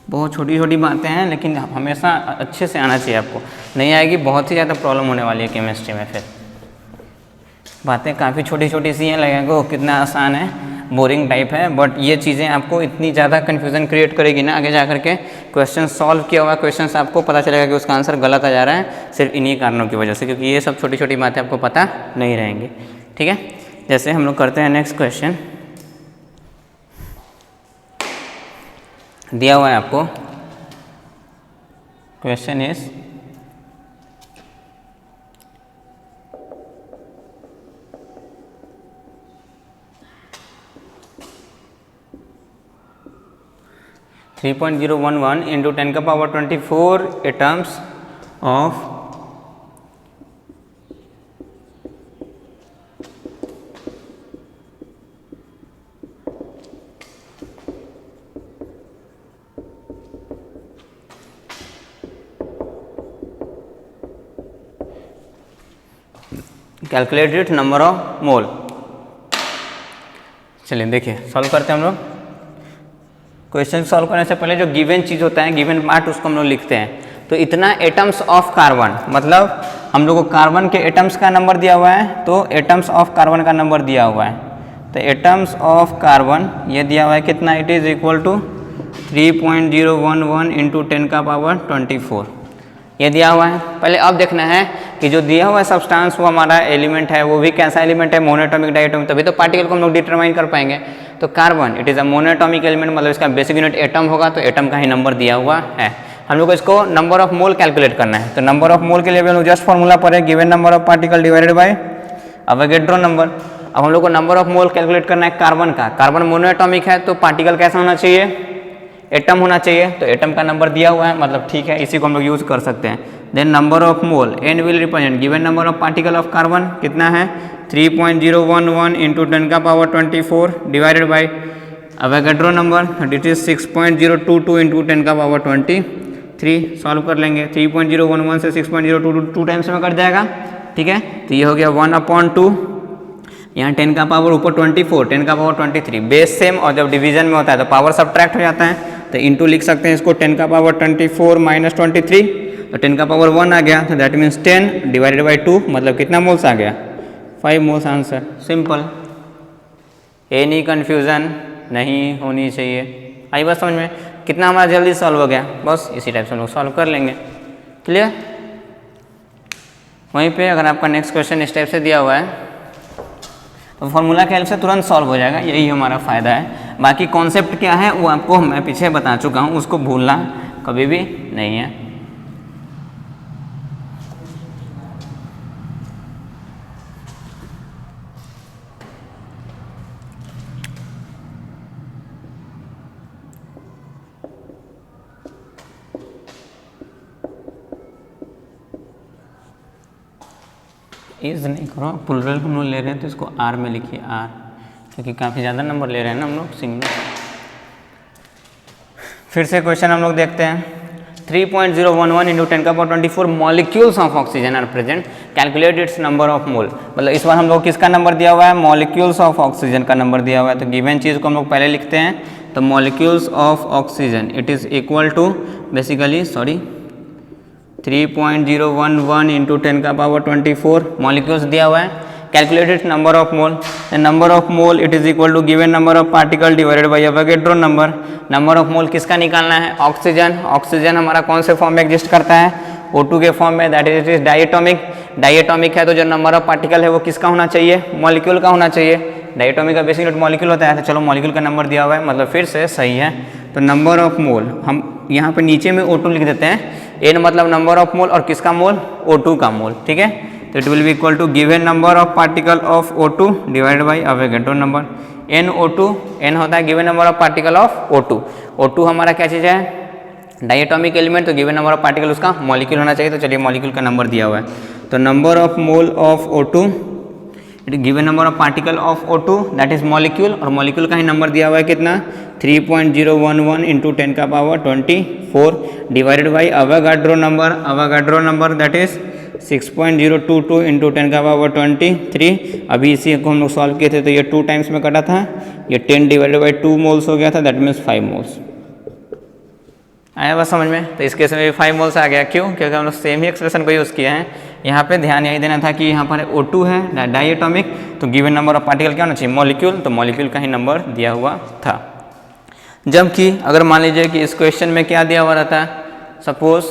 बहुत छोटी छोटी बातें हैं, लेकिन हमेशा अच्छे से आना चाहिए आपको। नहीं आएगी बहुत ही ज़्यादा प्रॉब्लम होने वाली है केमिस्ट्री में। फिर बातें काफ़ी छोटी छोटी सी हैं, लगेगा कितना आसान है, बोरिंग टाइप है, बट ये चीज़ें आपको इतनी ज़्यादा कन्फ्यूज़न क्रिएट करेगी ना, आगे जा करके क्वेश्चन सॉल्व किया हुआ क्वेश्चन आपको पता चलेगा कि उसका आंसर गलत आ जा रहा है सिर्फ इन्हीं कारणों की वजह से, क्योंकि ये सब छोटी छोटी बातें आपको पता नहीं रहेंगी। ठीक है, जैसे हम लोग करते हैं नेक्स्ट क्वेश्चन। दिया हुआ है आपको, question is 3.011 into 10⁻24 atoms of calculated number of मोल। चलिए देखिए सॉल्व करते हैं हम लोग। क्वेश्चन सॉल्व करने से पहले जो गिवन चीज़ होता है, गिवन पार्ट, उसको हम लोग लिखते हैं। तो इतना एटम्स ऑफ कार्बन, मतलब हम लोग को कार्बन के एटम्स का नंबर दिया हुआ है, तो एटम्स ऑफ कार्बन का नंबर दिया हुआ है, तो एटम्स ऑफ कार्बन ये दिया हुआ है कितना, it is equal to 3.011 into 10 का पावर 24, ये दिया हुआ है। पहले अब देखना है कि जो दिया हुआ है सब्सटेंस वो हमारा एलिमेंट है, वो भी कैसा एलिमेंट है, मोनोएटॉमिक डायटोमिक, तभी तो पार्टिकल को हम लोग डिटरमाइन कर पाएंगे। तो carbon it is a monoatomic element, मतलब इसका बेसिक यूनिट एटम होगा, तो एटम का ही नंबर दिया हुआ है। हम लोग को इसको नंबर ऑफ मोल कैलकुलेट करना है, तो नंबर ऑफ मोल के लिए हम लोग जस्ट फॉर्मूला पर है, given number of particle divided by Avogadro number. अब हम लोग को नंबर ऑफ मोल कैलकुलेट करना है कार्बन का, कार्बन मोनोएटॉमिक है तो पार्टिकल कैसा होना चाहिए, एटम होना चाहिए, तो एटम का नंबर दिया हुआ है, मतलब ठीक है, इसी को हम लोग यूज़ कर सकते हैं। Then number of mole N will represent given number of particle of carbon कितना है 3.011 इंटू 10 का power 24 divided by Avogadro number, it is 6.022 into 10 का पावर 23। सॉल्व कर लेंगे, 3.011 से 6.022 टू टाइम्स में कट जाएगा, ठीक है। तो ये हो गया 1/2, यहाँ 10 का पावर ऊपर 24, 10 का पावर 23, बेस सेम, और जब डिवीजन में होता है तो पावर सब्ट्रैक्ट हो जाता है, तो इंटू लिख सकते हैं इसको 10 का पावर 24 माइनस 23, तो 10 का पावर 1 आ गया, तो दैट मीन्स 10 डिवाइडेड बाई 2, मतलब कितना मोल्स आ गया, 5 moles answer, simple. Any confusion नहीं होनी चाहिए। आई बात समझ में, कितना हमारा जल्दी सॉल्व हो गया, बस इसी टाइप से हम लोग सॉल्व कर लेंगे, क्लियर। वहीं पे अगर आपका नेक्स्ट क्वेश्चन इस टाइप से दिया हुआ है तो फॉर्मूला के हेल्प से तुरंत सॉल्व हो जाएगा, यही हमारा फ़ायदा है। बाकी कॉन्सेप्ट क्या है वो आपको मैं पीछे बता चुका हूँ, उसको भूलना कभी भी नहीं है। इज नहीं करो, प्लूरल हम लोग ले रहे हैं तो इसको आर में लिखिए, आर, क्योंकि काफ़ी ज़्यादा नंबर ले रहे हैं ना हम लोग सिंगल। फिर से क्वेश्चन हम लोग देखते हैं, 3.011 इंटू 10 का power 24 molecules of oxygen are present, calculate its number of mole. मतलब इस बार हम लोग किसका नंबर दिया हुआ है, मॉलिक्यूल्स ऑफ ऑक्सीजन का नंबर दिया हुआ है। तो गिवन चीज़ को हम लोग पहले लिखते हैं, तो molecules of oxygen it is equal to basically 3.011 into 10 का पावर 24 मॉलिक्यूल्स दिया हुआ है, calculated number of mole, number of mole it is equal to given number of particle divided by Avogadro number. Number of mole किसका निकालना है, oxygen. Oxygen हमारा कौन से फॉर्म में एग्जिस्ट करता है, O2 के फॉर्म में, दैट इज डायटोमिक। डायटोमिक है तो जो नंबर ऑफ पार्टिकल है वो किसका होना चाहिए, मॉलिक्यूल का होना चाहिए। डायटोमिक का बेसिक यूनिट मॉलिक्यूल होता है, तो चलो मॉलिक्यूल का नंबर दिया हुआ है, मतलब फिर से सही है। तो नंबर ऑफ मोल हम यहाँ पे नीचे में O2 लिख देते हैं, N मतलब नंबर ऑफ मोल और किसका मोल, O2 का मोल, ठीक है। तो it will be equal to given number of particle of O2 divided by Avogadro number. NO2, N होता है given number of particle of O2। O2 हमारा क्या चीज़ है, डायटोमिक एलिमेंट, तो गिवन नंबर ऑफ पार्टिकल उसका मॉलिक्यूल होना चाहिए। तो चलिए मॉलिक्यूल का नंबर दिया हुआ है, तो number of mole of O2 it given number of particle of O2 that is molecule, और मॉलिक्यूल का ही नंबर दिया हुआ है कितना 3.011 इंटू 10 का power 24 divided by Avogadro number. Avogadro number that is 6.022 into 10 का पावर 23। अभी इसी को हम लोग सॉल्व किए थे तो ये 2 टाइम्स में कटा था, ये 10 डिवाइडेड बाई 2 मोल्स हो गया था, दैट मीन्स 5 मोल्स। आया बस समझ में। तो इस केस में भी 5 मोल्स आ गया, क्यों, क्योंकि हम लोग सेम ही एक्सप्रेशन को यूज़ किए हैं। यहाँ पे ध्यान यही देना था कि यहाँ पर O2 है डायटोमिक, तो गिवन नंबर ऑफ पार्टिकल क्या होना चाहिए, मॉलिक्यूल, तो मॉलिक्यूल का ही नंबर दिया हुआ था। जबकि अगर मान लीजिए कि इस क्वेश्चन में क्या दिया हुआ रहता है, सपोज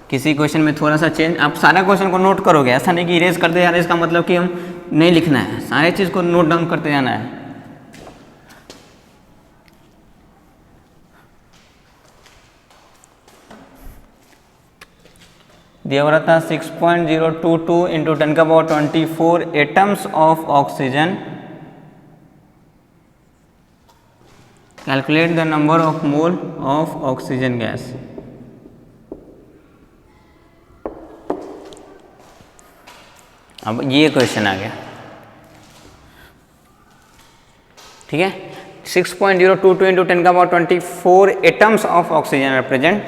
किसी क्वेश्चन में थोड़ा सा चेंज, आप सारा क्वेश्चन को नोट करोगे, ऐसा नहीं कि इरेज करते जाना, इसका मतलब कि हम नहीं लिखना है, सारे चीज़ को नोट डाउन करते जाना है। दिया हुआ रहता है 6.022 इंटू 10 का power 24 atoms of oxygen, calculate the number of mole of oxygen gas. अब ये क्वेश्चन आ गया, ठीक है। 6.022 इंटू 10 का power 24 atoms of oxygen are present.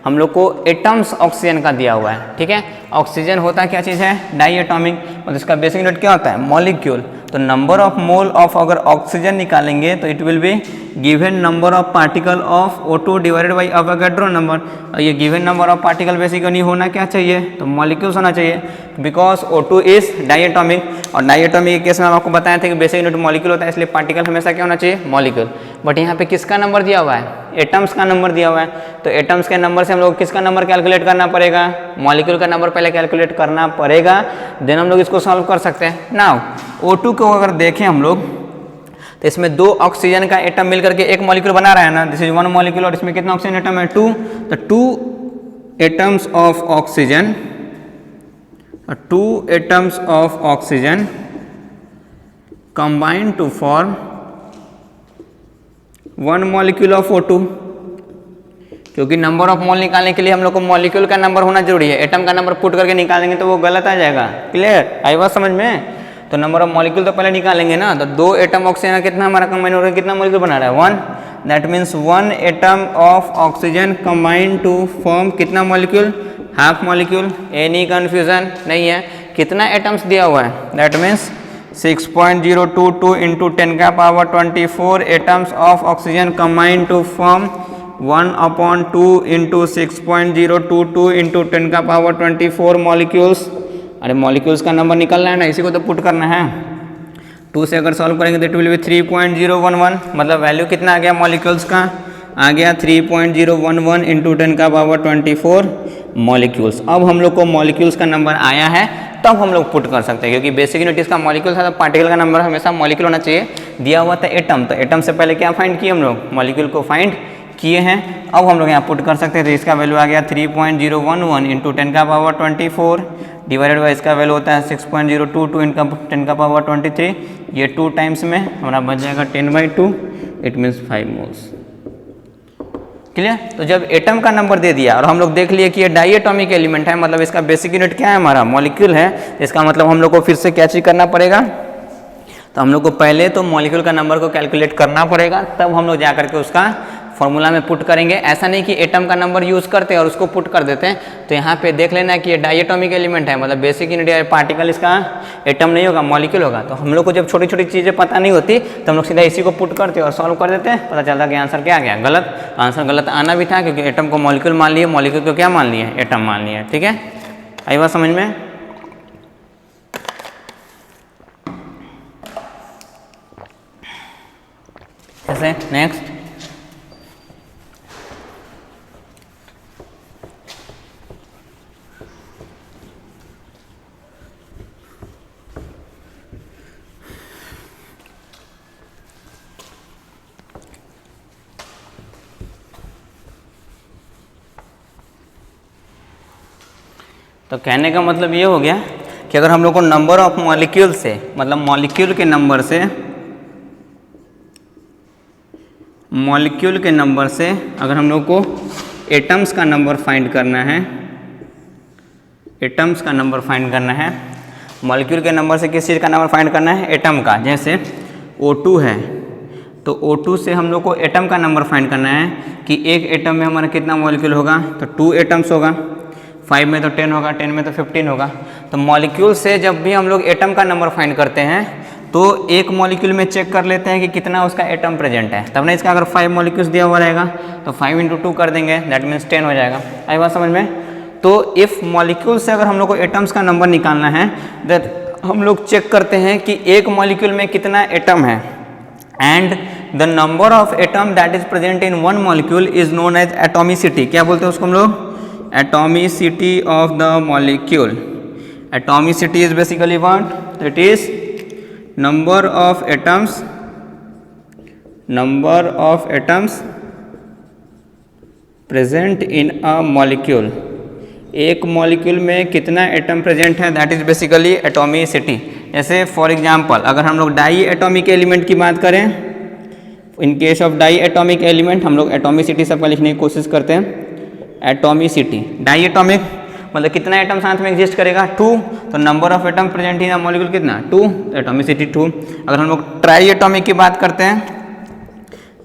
हम लोग को एटम्स ऑक्सीजन का दिया हुआ है, ठीक है। ऑक्सीजन होता क्या चीज़ है, डायटोमिक, और इसका बेसिक यूनिट क्या होता है, मॉलिक्यूल। तो नंबर ऑफ मोल ऑफ अगर ऑक्सीजन निकालेंगे तो it will be given number of particle of O2 divided by Avogadro number. ये given number of particle basically होना क्या चाहिए, तो मॉलिक्यूल्स होना चाहिए, बिकॉज O2 इज डायटोमिक, और डायटोमिक के केस में हम आपको बताया था कि बेसिक यूनिट मॉलिक्यूल होता है, इसलिए पार्टिकल हमेशा क्या होना चाहिए, मॉलिक्यूल। बट यहाँ पे किसका नंबर दिया हुआ है, एटम्स का नंबर दिया हुआ है, तो एटम्स के नंबर से हम लोग किसका नंबर कैलकुलेट करना पड़ेगा, मॉलिक्यूल का नंबर पहले कैलकुलेट करना पड़ेगा, देन हम लोग इसको सॉल्व कर सकते हैं। नाउ O2 को अगर देखें हम लोग तो इसमें 2 ऑक्सीजन का एटम मिलकर के एक मॉलिक्यूल बना रहा है ना, दिस इज 1 मॉलिक्यूल, और इसमें कितना ऑक्सीजन एटम है, 2, तो 2 atoms of oxygen, 2 atoms of oxygen combine to form 1 molecule of O2, क्योंकि नंबर ऑफ मोल निकालने के लिए हम लोग को मॉलिक्यूल का नंबर होना जरूरी है, एटम का नंबर पुट करके निकालेंगे तो वो गलत आ जाएगा। क्लियर, आई बात समझ में? तो नंबर ऑफ मॉलिक्यूल तो पहले निकालेंगे ना, तो 2 एटम ऑक्सीजन कितना हमारा कंबाइन हो रहा है, कितना मॉलिक्यूल बना रहा है, 1, that means 1 atom of oxygen combine to form कितना molecule, half molecule. Any confusion नहीं है, कितना एटम्स दिया हुआ है, दैट मीन्स 6.022 into 10 का power 24 atoms of oxygen combine to form 1/2 into 6.022 into 10 का पावर 24 मॉलिक्यूल्स। अरे मॉलिक्यूल्स का नंबर निकलना है ना, इसी को तो पुट करना है। 2 से अगर सॉल्व करेंगे तो इट विल बी 3.011, मतलब वैल्यू कितना आ गया मॉलिक्यूल्स का, आ गया 3.011 into 10 का पावर 24 मॉलिक्यूल्स। अब हम लोग को मॉलिक्यूल्स का नंबर आया है, तब हम लोग पुट कर सकते हैं, क्योंकि बेसिक यूनिट इसका मॉलिक्यूल था, तो पार्टिकल का नंबर हमेशा मॉलिक्यूल होना चाहिए। दिया हुआ था एटम, तो एटम से पहले क्या फाइंड किए हम लोग, मॉलिक्यूल को फाइंड किए हैं। अब हम लोग यहाँ पुट कर सकते हैं, तो इसका वैल्यू आ गया 3.011 into 10 का पावर 24 डिवाइडेड बाई इसका वैल्यू होता है 6.022 इनका 10 का पावर 23, ये 2 टाइम्स में हमारा बच जाएगा 10/2, इट मीन्स 5 मोल्स। क्लियर, तो जब एटम का नंबर दे दिया और हम लोग देख लिए कि ये डायटोमिक एलिमेंट है, मतलब इसका बेसिक यूनिट क्या है, हमारा मॉलिक्यूल है, इसका मतलब हम लोग को फिर से क्या चीज करना पड़ेगा, तो हम लोग को पहले तो मॉलिक्यूल का नंबर को कैलकुलेट करना पड़ेगा, तब हम लोग जा करके उसका फॉर्मूला में पुट करेंगे। ऐसा नहीं कि एटम का नंबर यूज करते हैं और उसको पुट कर देते हैं। तो यहाँ पे देख लेना कि ये डायटोमिक एलिमेंट है, मतलब बेसिक यूनिट या पार्टिकल इसका एटम नहीं होगा, मॉलिक्यूल होगा। तो हम लोग को जब छोटी छोटी चीज़ें पता नहीं होती तो हम लोग सीधा इसी को पुट करते और सॉल्व कर देते हैं, पता चलता कि आंसर क्या आ गया, गलत। आंसर गलत आना भी था, क्योंकि एटम को मॉलिक्यूल मान लिए, मॉलिक्यूल को क्या मान लिए, एटम मान लिया। ठीक है, आई बात समझ में? ऐसे नेक्स्ट तो कहने का मतलब ये हो गया कि अगर हम लोग को नंबर ऑफ मॉलिक्यूल से, मतलब मॉलिक्यूल के नंबर से, मॉलिक्यूल के नंबर से अगर हम लोग को एटम्स का नंबर फाइंड करना है, एटम्स का नंबर फाइंड करना है, मॉलिक्यूल के नंबर से किस चीज़ का नंबर फाइंड करना है, एटम का। जैसे O2 है, तो O2 से हम लोग को एटम का नंबर फाइंड करना है कि एक एटम में हमारा कितना मॉलिक्यूल होगा, तो 2 एटम्स होगा, 5 में तो 10 होगा, 10 में तो 15 होगा। तो मॉलिक्यूल से जब भी हम लोग एटम का नंबर फाइंड करते हैं तो एक मॉलिक्यूल में चेक कर लेते हैं कि कितना उसका एटम प्रेजेंट है। तब ना इसका अगर 5 मॉलिक्यूल्स दिया हुआ रहेगा तो 5 × 2 कर देंगे, दैट मीन्स 10 हो जाएगा। आई बात समझ में? तो इफ़ मॉलिक्यूल से अगर हम लोग को एटम्स का नंबर निकालना है, दैट हम लोग चेक करते हैं कि एक मॉलिक्यूल में कितना एटम है, and the number of atom that is present in one molecule is known as atomicity. क्या बोलते हैं उसको हम लोग? Atomicity of the molecule. Atomicity is basically what? It is number of atoms present in a molecule. एक molecule में कितना atom present है, दैट इज बेसिकली एटोमिसिटी। जैसे फॉर एग्जांपल अगर हम लोग डाई एटॉमिक एलिमेंट की बात करें, in case of diatomic element हम लोग एटोमिसिटी सबका लिखने की कोशिश करते हैं। एटोमिसिटी, डाई एटॉमिक मतलब कितना एटम साथ में एग्जिस्ट करेगा, 2। तो number of atom present in molecule कितना, 2, एटोमिसिटी 2। अगर हम लोग ट्राई एटॉमिक की बात करते हैं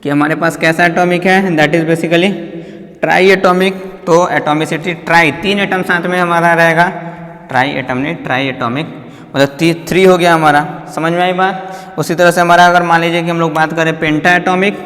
कि हमारे पास कैसा एटॉमिक है, that is basically try atomic, तो एटोमिसिटी ट्राई, 3 एटम साथ में हमारा रहेगा, ट्राई एटम नहीं ट्राई एटॉमिक, मतलब 3 हो गया हमारा। समझ में आई बात? उसी तरह से हमारा अगर मान लीजिए कि हम लोग बात करें penta atomic,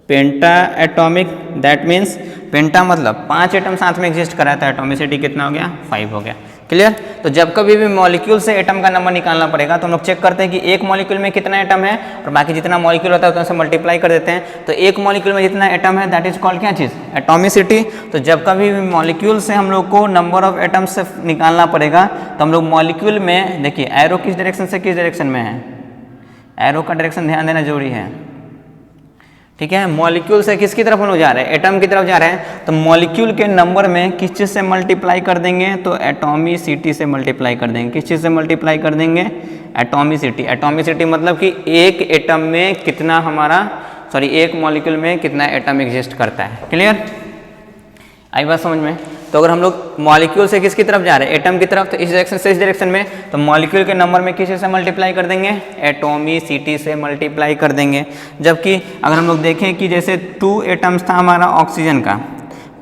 penta atomic, that means penta मतलब 5 एटम साथ में एग्जिस्ट कर रहा है, तो एटॉमिसिटी कितना हो गया, 5 हो गया। क्लियर। तो जब कभी भी मॉलिक्यूल से एटम का नंबर निकालना पड़ेगा तो हम लोग चेक करते हैं कि एक मॉलिक्यूल में कितना एटम है और बाकी जितना मॉलिक्यूल होता है उतना से मल्टीप्लाई कर देते हैं। तो एक मॉलिक्यूल में जितना एटम है दैट इज कॉल्ड क्या चीज़, एटॉमिसिटी। तो जब कभी भी मॉलिक्यूल से हम लोग को नंबर ऑफ एटम्स से निकालना पड़ेगा तो हम लोग मॉलिक्यूल में देखिए एरो किस डायरेक्शन से किस डायरेक्शन में है, एरो का डायरेक्शन ध्यान देना जरूरी है। ठीक है, मॉलिक्यूल से किसकी तरफ हम लोग जा रहे हैं, एटम की तरफ जा रहे हैं। तो मॉलिक्यूल के नंबर में किस चीज़ से मल्टीप्लाई कर देंगे, तो एटॉमिसिटी से मल्टीप्लाई कर देंगे। किस चीज़ से मल्टीप्लाई कर देंगे, एटॉमिसिटी। एटॉमिसिटी मतलब कि एक एटम में कितना हमारा एक मॉलिक्यूल में कितना एटम एग्जिस्ट करता है। क्लियर, आई बात समझ में। तो अगर हम लोग मॉलिक्यूल से किसकी तरफ जा रहे हैं, एटम की तरफ, तो इस डायरेक्शन से इस डायरेक्शन में, तो मॉलिक्यूल के नंबर में किस से मल्टीप्लाई कर देंगे, एटॉमिसिटी से मल्टीप्लाई कर देंगे। जबकि अगर हम लोग देखें कि जैसे 2 एटम्स था हमारा ऑक्सीजन का,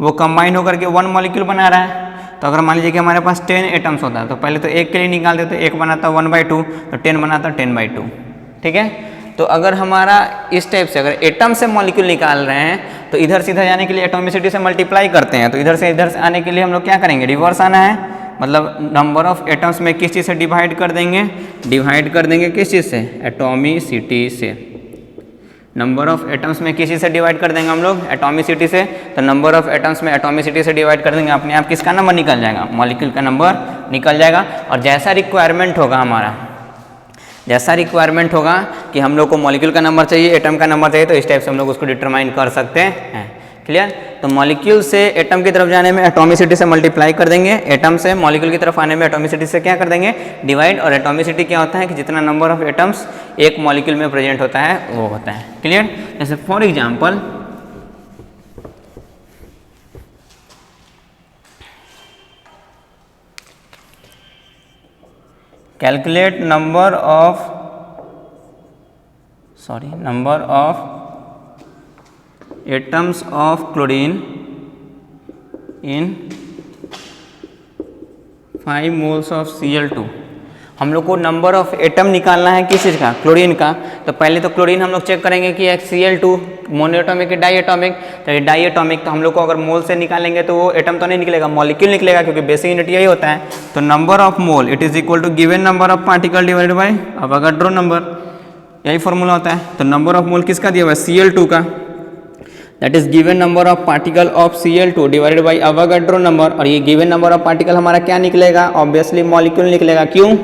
वो कंबाइन होकर के 1 मॉलिक्यूल बना रहा है। तो अगर मान लीजिए कि हमारे पास 10 एटम्स होता है तो पहले तो एक के लिए निकालते, तो एक बनाता 1/2, तो 10 बनाता 10/2। ठीक है, तो अगर हमारा इस टाइप से अगर एटम से मॉलिक्यूल निकाल रहे हैं तो इधर से इधर जाने के लिए एटॉमिसिटी से मल्टीप्लाई करते हैं। तो इधर से आने के लिए हम लोग क्या करेंगे, रिवर्स आना है, मतलब नंबर ऑफ एटम्स में किस चीज़ से डिवाइड कर देंगे, डिवाइड कर देंगे किस चीज़ से, एटॉमिसिटी से। नंबर ऑफ एटम्स में किस चीज़ से डिवाइड कर देंगे हम लोग, एटॉमिसिटी से। तो नंबर ऑफ एटम्स में एटॉमिसिटी से डिवाइड कर देंगे, अपने आप किसका नंबर निकल जाएगा, मॉलिक्यूल का नंबर निकल जाएगा। और जैसा रिक्वायरमेंट होगा हमारा, जैसा रिक्वायरमेंट होगा कि हम लोग को मॉलिक्यूल का नंबर चाहिए, एटम का नंबर चाहिए, तो इस टाइप से हम लोग उसको डिटरमाइन कर सकते हैं। क्लियर। तो मॉलिक्यूल से एटम की तरफ जाने में एटॉमिसिटी से मल्टीप्लाई कर देंगे, एटम से मॉलिक्यूल की तरफ आने में एटॉमिसिटी से क्या कर देंगे, डिवाइड। और एटॉमिसिटी क्या होता है कि जितना नंबर ऑफ एटम्स एक मॉलिक्यूल में प्रेजेंट होता है वो होता है। क्लियर। जैसे for example calculate number of atoms of chlorine in 5 moles of Cl2। हम लोग को नंबर ऑफ एटम निकालना है किस चीज़ का, क्लोरीन का। तो पहले तो क्लोरीन हम लोग चेक करेंगे कि एक Cl2 मोनोएटॉमिक है डाईएटॉमिक। तो ये डाईएटॉमिक, तो हम लोग को अगर मोल से निकालेंगे तो वो एटम तो नहीं निकलेगा, मॉलिक्यूल निकलेगा, क्योंकि बेसिक यूनिट यही होता है। तो number of mole it is equal to given number of particle divided by Avogadro number, यही फॉर्मूला होता है। तो नंबर ऑफ मोल किसका दिया हुआ है, Cl2 का, that is given number of particle of Cl2 divided by Avogadro number. और ये गिवन नंबर ऑफ पार्टिकल हमारा क्या निकलेगा, ऑब्वियसली मॉलिक्यूल निकलेगा। क्यों,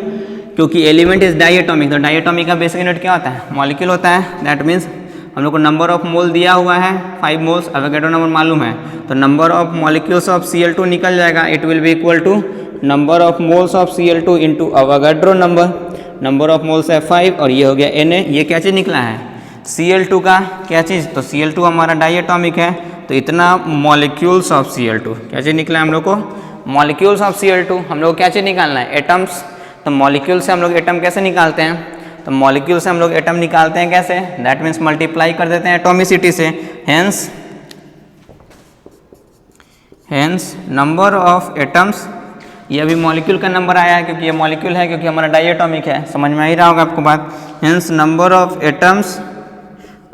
क्योंकि एलिमेंट इज डाईएटॉमिक। तो डाईएटॉमिक का बेसिक यूनिट क्या होता है, मॉलिक्यूल होता है। दैट मीन्स हम लोग को नंबर ऑफ मोल दिया हुआ है 5 मोल्स, अवोगाड्रो नंबर मालूम है, तो number of molecules of Cl2 निकल जाएगा। It will be equal to number of moles of Cl2 into Avogadro number. Number of moles है 5 और ये हो गया Na। ये क्या चीज़ निकला है, Cl2 का क्या चीज़, तो Cl2 हमारा डाईएटॉमिक है, तो इतना मॉलिक्यूल्स ऑफ Cl2 क्या चीज़ निकला है हम लोग को, मॉलिक्यूल्स ऑफ Cl2। हम लोग क्या चीज़ निकालना है, एटम्स। तो मॉलिक्यूल से हम लोग एटम कैसे निकालते हैं, तो मॉलिक्यूल से हम लोग एटम निकालते हैं कैसे, दैट मीन्स मल्टीप्लाई कर देते हैं एटॉमिसिटी से। हेंस नंबर ऑफ एटम्स, ये अभी मॉलिक्यूल का नंबर आया है क्योंकि ये मॉलिक्यूल है, क्योंकि हमारा डाईएटॉमिक है, समझ में आ ही रहा होगा आपको बात। Hence number of atoms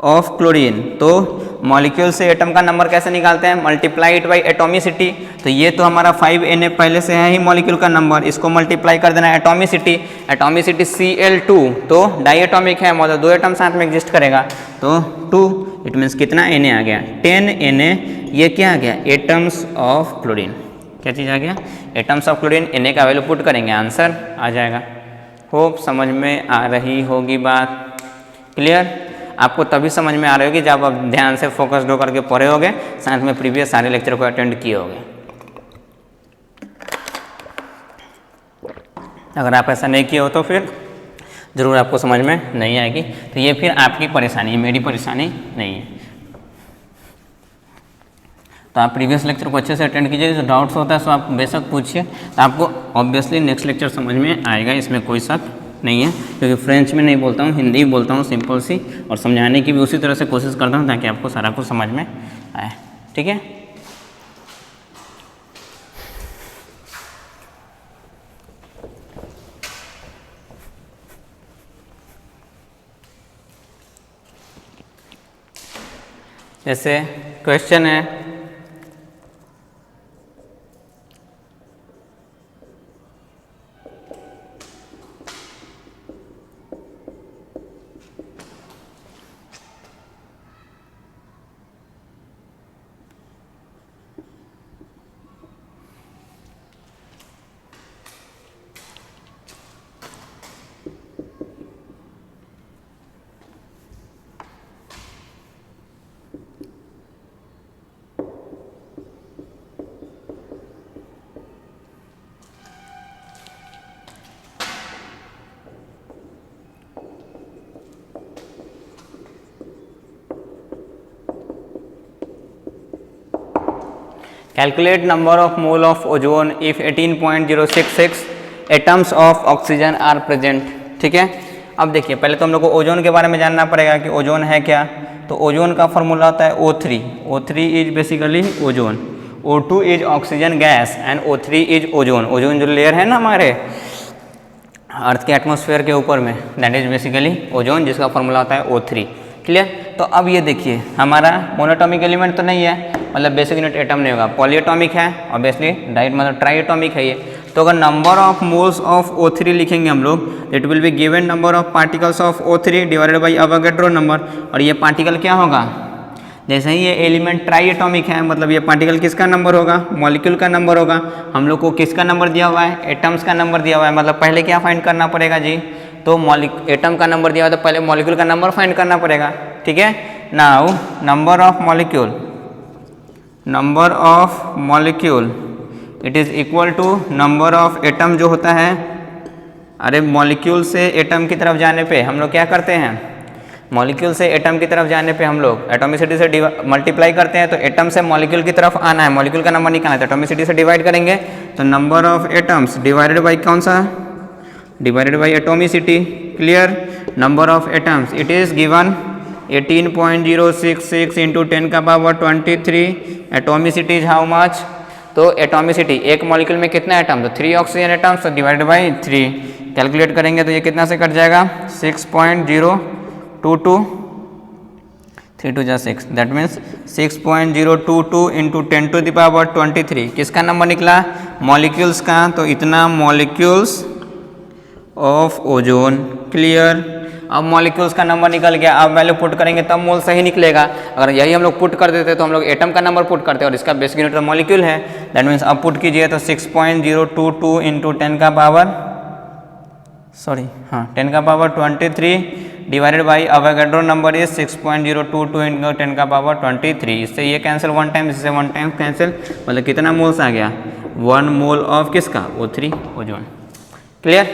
of chlorine, तो मॉलिक्यूल से एटम का नंबर कैसे निकालते हैं, मल्टीप्लाइड बाई एटॉमिसिटी। तो ये तो हमारा 5Na पहले से है ही मॉलिक्यूल का नंबर, इसको मल्टीप्लाई कर देना है एटॉमिसिटी। एटॉमिसिटी Cl2 तो डाईएटॉमिक है, मतलब 2 एटम साथ में एग्जिस्ट करेगा, तो 2, इट मीन्स कितना Na आ गया, 10Na। ये क्या आ गया, एटम्स ऑफ क्लोरीन। क्या चीज़ आ गया, एटम्स ऑफ क्लोरीन। Na का वैल्यू पुट करेंगे, आंसर आ जाएगा। होप समझ में आ रही होगी बात। क्लियर। आपको तभी समझ में आ रही होगी जब आप ध्यान से फोकस्ड होकर के पढ़े होगे, साथ में प्रीवियस सारे लेक्चर को अटेंड किए होगे। अगर आप ऐसा नहीं किए हो तो फिर ज़रूर आपको समझ में नहीं आएगी। तो ये फिर आपकी परेशानी है, मेरी परेशानी नहीं है। तो आप प्रीवियस लेक्चर को अच्छे से अटेंड कीजिए, जो डाउट्स होता है सो आप बेशक पूछिए, तो आपको ऑब्वियसली नेक्स्ट लेक्चर समझ में आएगा, इसमें कोई शक नहीं है। क्योंकि फ्रेंच में नहीं बोलता हूँ, हिंदी बोलता हूँ सिंपल सी, और समझाने की भी उसी तरह से कोशिश करता हूँ ताकि आपको सारा कुछ समझ में आए। ठीक है। जैसे क्वेश्चन है calculate number of mole of ozone if 18.066 atoms of oxygen are present. ठीक है, अब देखिए पहले तो हम लोग को ओजोन के बारे में जानना पड़ेगा कि ओजोन है क्या। तो ओजोन का फॉर्मूला होता है O3। O3 is basically ozone, O2 is oxygen gas and O3 is ozone. Ozone जो लेयर है ना हमारे अर्थ के एटमॉस्फेयर के ऊपर में, दैट इज बेसिकली ओजोन, जिसका फॉर्मूला होता है O3। क्लियर। तो अब ये देखिए हमारा मोनोटॉमिक एलिमेंट तो नहीं है, मतलब बेसिक यूनिट एटम नहीं होगा, पॉलीएटॉमिक है ऑब्वियसली, डाइट मतलब ट्राईएटॉमिक है ये। तो अगर number of moles of O3 लिखेंगे हम लोग, it will be given number of particles of O3 divided by Avogadro number. और ये पार्टिकल क्या होगा, जैसे ही ये एलिमेंट ट्राईएटॉमिक है मतलब ये पार्टिकल किसका नंबर होगा, मॉलिक्यूल का नंबर होगा। हम लोग को किसका नंबर दिया हुआ है, एटम्स का नंबर दिया हुआ है। मतलब पहले क्या फाइंड करना पड़ेगा जी, तो एटम का नंबर दिया हुआ है तो पहले मॉलिक्यूल का नंबर फाइंड करना पड़ेगा। ठीक है, now number of molecule, number of molecule it is equal to number of atom जो होता है। अरे मॉलिक्यूल से एटम की तरफ जाने पे हम लोग क्या करते हैं, मॉलिक्यूल से एटम की तरफ जाने पे हम लोग एटॉमिसिटी से मल्टीप्लाई करते हैं। तो एटम से मॉलिक्यूल की तरफ आना है, मॉलिक्यूल का नंबर निकालना है, तो एटॉमिसिटी से डिवाइड करेंगे। तो number of atoms divided by कौन सा, divided by atomicity. Clear. Number of atoms it is given 18.066 into 10 का power 23। Atomicity is how much, तो एटॉमिसिटी एक मॉलिक्यूल में कितना एटम, तो 3 ऑक्सीजन एटम्स, तो डिवाइड बाई 3 कैलकुलेट करेंगे तो ये कितना से कट जाएगा 6.022, 3 2 जा 6, that means 6.022 into 10 to the power 23 किसका नंबर निकला, मॉलिक्यूल्स का। तो इतना मॉलिक्यूल्स ऑफ ओजोन। क्लियर। अब मॉलिक्यूल्स का नंबर निकल गया, अब वैल्यू पुट करेंगे तब मोल सही निकलेगा। अगर यही हम लोग पुट कर देते तो हम लोग एटम का नंबर पुट करते और इसका बेसिक यूनिट मॉलिक्यूल है, दैट मीन्स अब पुट कीजिए तो 6.022 इंटू 10 का पावर 10 का power 23 divided by Avogadro number is 6.022 into 10 का पावर 23। इससे ये कैंसिल 1 टाइम, इससे 1 टाइम कैंसिल, मतलब कितना मोल्स आ गया, 1 मोल ऑफ किसका, O3 ओजोन। क्लियर।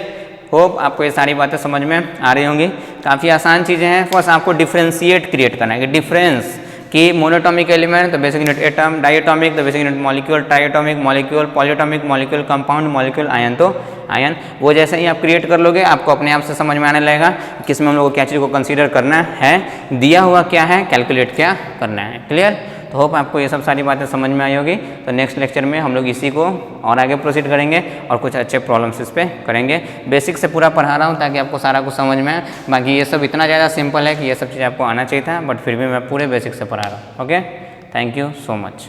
होप आपको ये सारी बातें समझ में आ रही होंगी। काफ़ी आसान चीज़ें हैं, बस आपको डिफ्रेंशिएट क्रिएट करना है कि डिफरेंस कि मोनोटॉमिक एलिमेंट तो बेसिक यूनिट एटम, डाइएटॉमिक तो basic unit molecule, triatomic molecule, polyatomic molecule, compound molecule, ion तो आयन। वो जैसे ही आप क्रिएट कर लोगे आपको अपने आप से समझ में आने लगेगा कि किसमें हम लोग को क्या चीज़ को कंसीडर करना है, दिया हुआ क्या है, कैलकुलेट क्या करना है। क्लियर। तो होप आपको ये सब सारी बातें समझ में आई होगी। तो नेक्स्ट लेक्चर में हम लोग इसी को और आगे प्रोसीड करेंगे और कुछ अच्छे प्रॉब्लम्स इस पे करेंगे। बेसिक से पूरा पढ़ा रहा हूँ ताकि आपको सारा कुछ समझ में आए। बाकी ये सब इतना ज़्यादा सिंपल है कि ये सब चीज़ आपको आना चाहिए था, बट फिर भी मैं पूरे बेसिक से पढ़ा रहा हूँ। Okay, thank you so much.